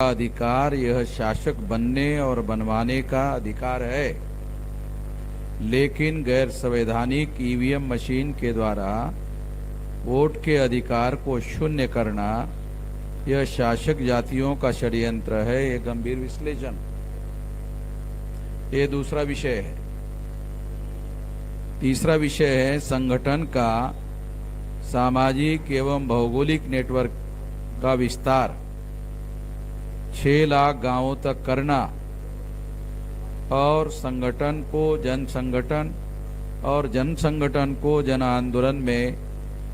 अधिकार यह शासक बनने और बनवाने का अधिकार है, लेकिन गैर संवैधानिक ईवीएम मशीन के द्वारा वोट के अधिकार को शून्य करना यह शासक जातियों का षड्यंत्र है। यह गंभीर विश्लेषण। ये दूसरा विषय है। तीसरा विषय है संगठन का सामाजिक एवं भौगोलिक नेटवर्क का विस्तार 6 लाख गांवों तक करना और संगठन को जन संगठन और जन संगठन को जन आंदोलन में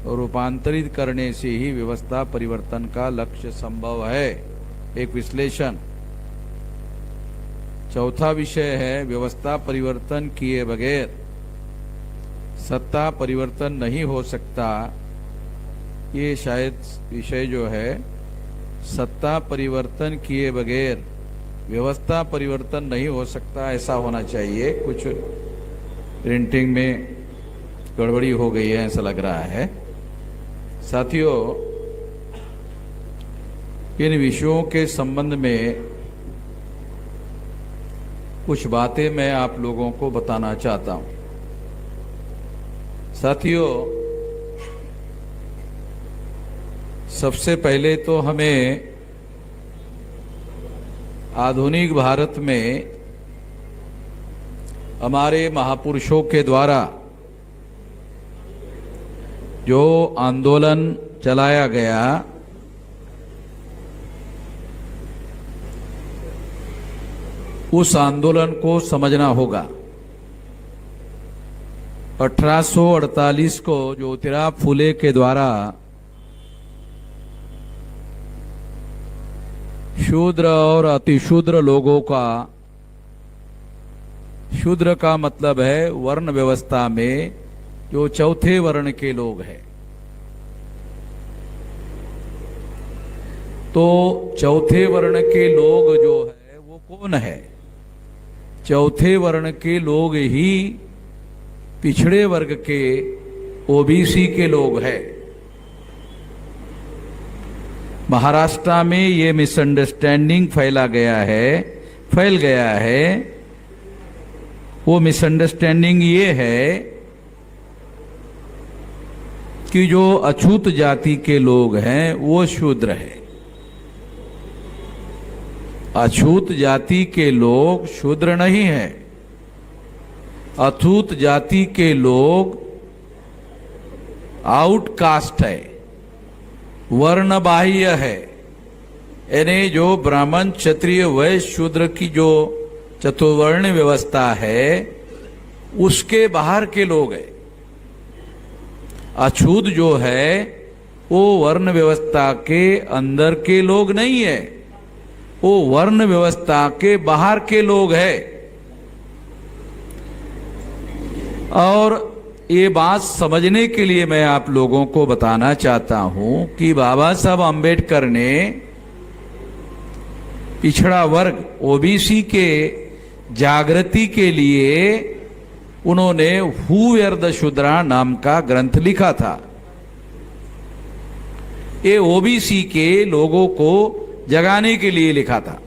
रूपांतरित करने से ही व्यवस्था परिवर्तन का लक्ष्य संभव है। एक विश्लेषण। चौथा विषय है व्यवस्था परिवर्तन किए बगैर सत्ता परिवर्तन नहीं हो सकता। ये शायद विषय जो है सत्ता परिवर्तन किए बगैर व्यवस्था परिवर्तन नहीं हो सकता, ऐसा होना चाहिए। कुछ प्रिंटिंग में गड़बड़ी हो गई है ऐसा लग रहा है। साथियों, इन विषयों के संबंध में कुछ बातें मैं आप लोगों को बताना चाहता हूं। साथियों, सबसे पहले तो हमें आधुनिक भारत में हमारे महापुरुषों के द्वारा जो आंदोलन चलाया गया, उस आंदोलन को समझना होगा। 1848 को ज्योतिराव फुले के द्वारा शूद्र और अतिशूद्र लोगों का, शूद्र का मतलब है वर्ण व्यवस्था में जो चौथे वर्ण के लोग हैं, तो चौथे वर्ण के लोग जो है वो कौन है? चौथे वर्ण के लोग ही पिछड़े वर्ग के ओबीसी के लोग हैं। महाराष्ट्र में ये मिसअंडरस्टैंडिंग फैल गया है। वो मिसअंडरस्टैंडिंग ये है कि जो अछूत जाति के लोग हैं वो शूद्र है। अछूत जाति के लोग शूद्र नहीं है। अछूत जाति के लोग आउटकास्ट है, वर्ण बाह्य है। यानी जो ब्राह्मण क्षत्रिय वैश्य शूद्र की जो चतुर्वर्ण व्यवस्था है उसके बाहर के लोग हैं। अछूत जो है वो वर्ण व्यवस्था के अंदर के लोग नहीं है, वो वर्ण व्यवस्था के बाहर के लोग हैं। और ये बात समझने के लिए मैं आप लोगों को बताना चाहता हूं कि बाबा साहब अंबेडकर ने पिछड़ा वर्ग ओबीसी के जागृति के लिए उन्होंने हु वेर द शूद्रा नाम का ग्रंथ लिखा था। ये ओबीसी के लोगों को जगाने के लिए लिखा था।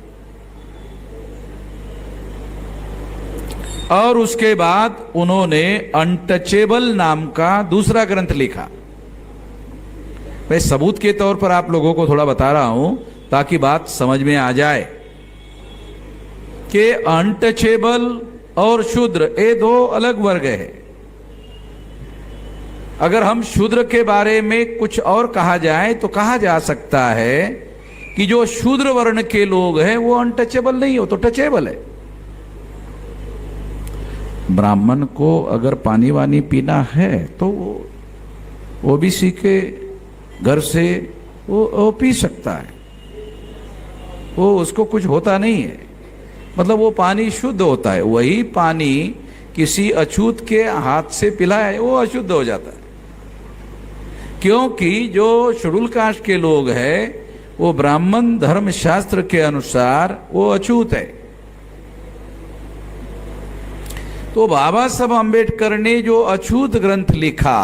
और उसके बाद उन्होंने अनटचेबल नाम का दूसरा ग्रंथ लिखा। मैं सबूत के तौर पर आप लोगों को थोड़ा बता रहा हूं ताकि बात समझ में आ जाए कि अनटचेबल और शूद्र ये दो अलग वर्ग है। अगर हम शूद्र के बारे में कुछ और कहा जाए तो कहा जा सकता है कि जो शूद्र वर्ण के लोग हैं वो अनटचेबल नहीं हो तो टचेबल है। ब्राह्मण को अगर पानी वानी पीना है तो ओबीसी के घर से वो पी सकता है, वो उसको कुछ होता नहीं है। मतलब वो पानी शुद्ध होता है। वही पानी किसी अछूत के हाथ से पिलाए वो अशुद्ध हो जाता है, क्योंकि जो शेड्यूल कास्ट के लोग हैं वो ब्राह्मण धर्म शास्त्र के अनुसार वो अछूत है। तो बाबा साहब अंबेडकर ने जो अछूत ग्रंथ लिखा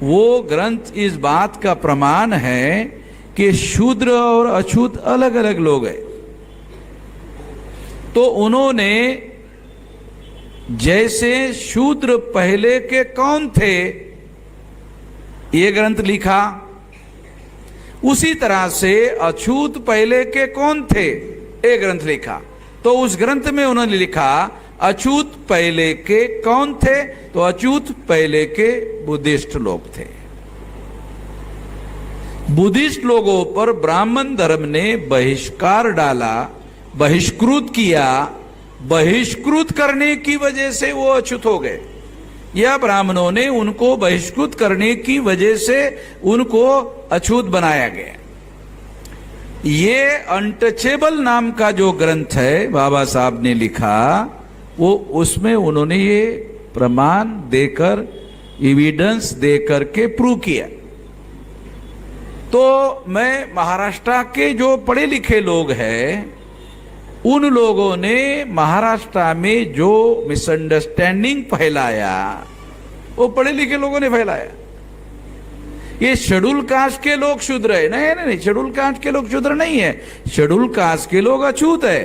वो ग्रंथ इस बात का प्रमाण है कि शूद्र और अछूत अलग अलग लोग हैं। तो उन्होंने जैसे शूद्र पहले के कौन थे ये ग्रंथ लिखा, उसी तरह से अछूत पहले के कौन थे ये ग्रंथ लिखा। तो उस ग्रंथ में उन्होंने लिखा अछूत पहले के कौन थे, तो अछूत पहले के बुद्धिस्ट लोग थे। बुद्धिस्ट लोगों पर ब्राह्मण धर्म ने बहिष्कार डाला, बहिष्कृत किया। बहिष्कृत करने की वजह से वो अछूत हो गए, या ब्राह्मणों ने उनको बहिष्कृत करने की वजह से उनको अछूत बनाया गया। ये अनटचेबल नाम का जो ग्रंथ है बाबा साहब ने लिखा, वो उसमें उन्होंने ये प्रमाण देकर, एविडेंस देकर के प्रूव किया। तो मैं महाराष्ट्र के जो पढ़े लिखे लोग हैं, उन लोगों ने महाराष्ट्र में जो मिसअंडरस्टैंडिंग फैलाया वो पढ़े लिखे लोगों ने फैलाया। ये शेड्यूल कास्ट के लोग शूद्र है, नहीं नहीं, शेड्यूल कास्ट के लोग शूद्र नहीं है, शेड्यूल कास्ट के लोग अछूत है।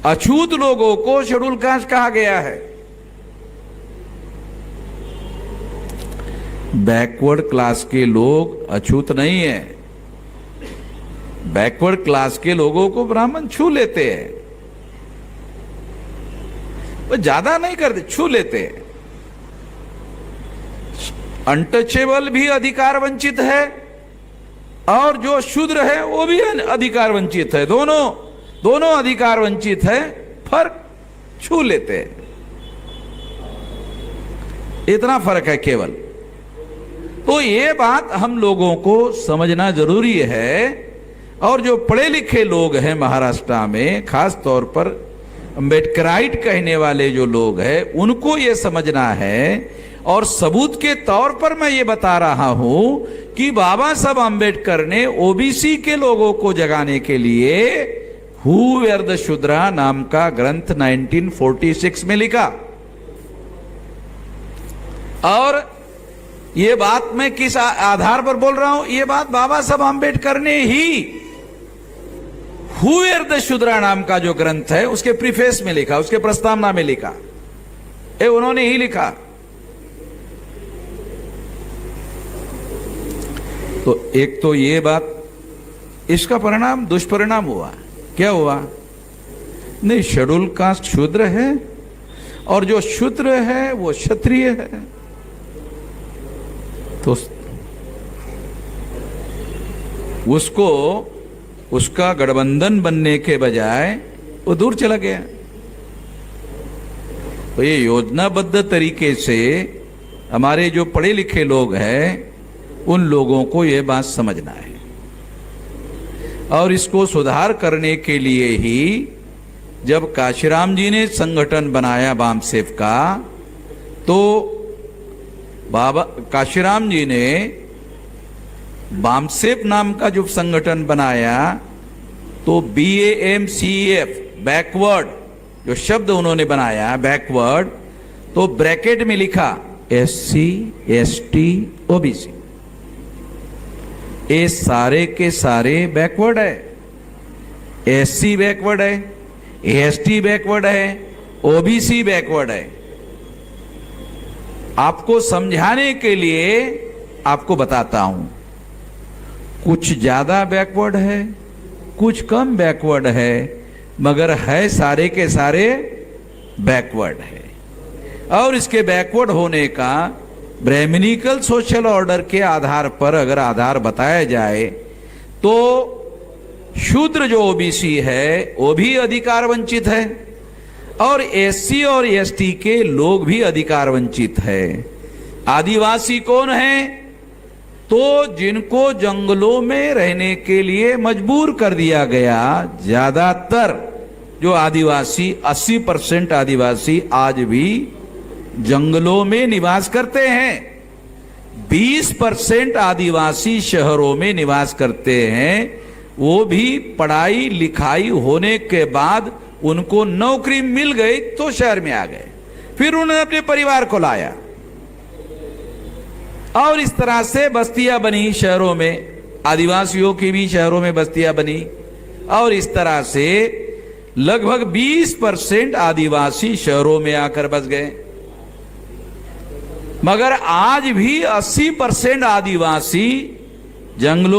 अछूत लोगों को शेड्यूल कास्ट कहा गया है। बैकवर्ड क्लास के लोग अछूत नहीं है। बैकवर्ड क्लास के लोगों को ब्राह्मण छू लेते हैं, वो ज्यादा नहीं करते, छू लेते हैं। अनटचेबल भी अधिकार वंचित है और जो शूद्र है वो भी अधिकार वंचित है। दोनों अधिकार वंचित है, फर्क छू लेते हैं, इतना फर्क है केवल। तो ये बात हम लोगों को समझना जरूरी है। और जो पढ़े लिखे लोग हैं महाराष्ट्र में, खास तौर पर अम्बेडकराइट कहने वाले जो लोग हैं, उनको ये समझना है। और सबूत के तौर पर मैं ये बता रहा हूं कि बाबा साहब अम्बेडकर ने ओबीसी के लोगों को जगाने के लिए हु वेर द शूद्रा नाम का ग्रंथ 1946 में लिखा। और ये बात मैं किस आधार पर बोल रहा हूं, ये बात बाबा साहब अम्बेडकर ने ही हु वेर द शूद्रा नाम का जो ग्रंथ है उसके प्रीफेस में लिखा, उसके प्रस्तावना में लिखा, ये उन्होंने ही लिखा। तो एक तो ये बात, इसका परिणाम दुष्परिणाम हुआ। क्या हुआ? नहीं, शेड्यूल कास्ट शूद्र है और जो शूद्र है वो क्षत्रिय है, तो उसको उसका गठबंधन बनने के बजाय वो दूर चला गया। तो ये योजनाबद्ध तरीके से हमारे जो पढ़े लिखे लोग हैं उन लोगों को ये बात समझना है। और इसको सुधार करने के लिए ही जब काशीराम जी ने संगठन बनाया बामसेफ का, तो बाबा काशीराम जी ने बामसेफ नाम का जो संगठन बनाया, तो BAMCEF बैकवर्ड जो शब्द उन्होंने बनाया बैकवर्ड, तो ब्रैकेट में लिखा SC ST OBC। ये सारे के सारे बैकवर्ड है। SC बैकवर्ड है, ST बैकवर्ड है, OBC बैकवर्ड है। आपको समझाने के लिए आपको बताता हूं, कुछ ज्यादा बैकवर्ड है, कुछ कम बैकवर्ड है, मगर है सारे के सारे बैकवर्ड है। और इसके बैकवर्ड होने का ब्राह्मणिकल सोशल ऑर्डर के आधार पर अगर आधार बताया जाए, तो शूद्र जो ओबीसी है वो भी अधिकार वंचित है और SC और ST के लोग भी अधिकार वंचित है। आदिवासी कौन है? तो जिनको जंगलों में रहने के लिए मजबूर कर दिया गया। ज्यादातर जो आदिवासी 80% आदिवासी आज भी जंगलों में निवास करते हैं। 20% आदिवासी शहरों में निवास करते हैं। वो भी पढ़ाई लिखाई होने के बाद उनको नौकरी मिल गई तो शहर में आ गए, फिर उन्होंने अपने परिवार को लाया और इस तरह से बस्तियां बनी शहरों में आदिवासियों की भी शहरों में बस्तियां बनी और इस तरह से लगभग 20% आदिवासी शहरों में आकर बस गए। मगर आज भी 80% आदिवासी जंगलों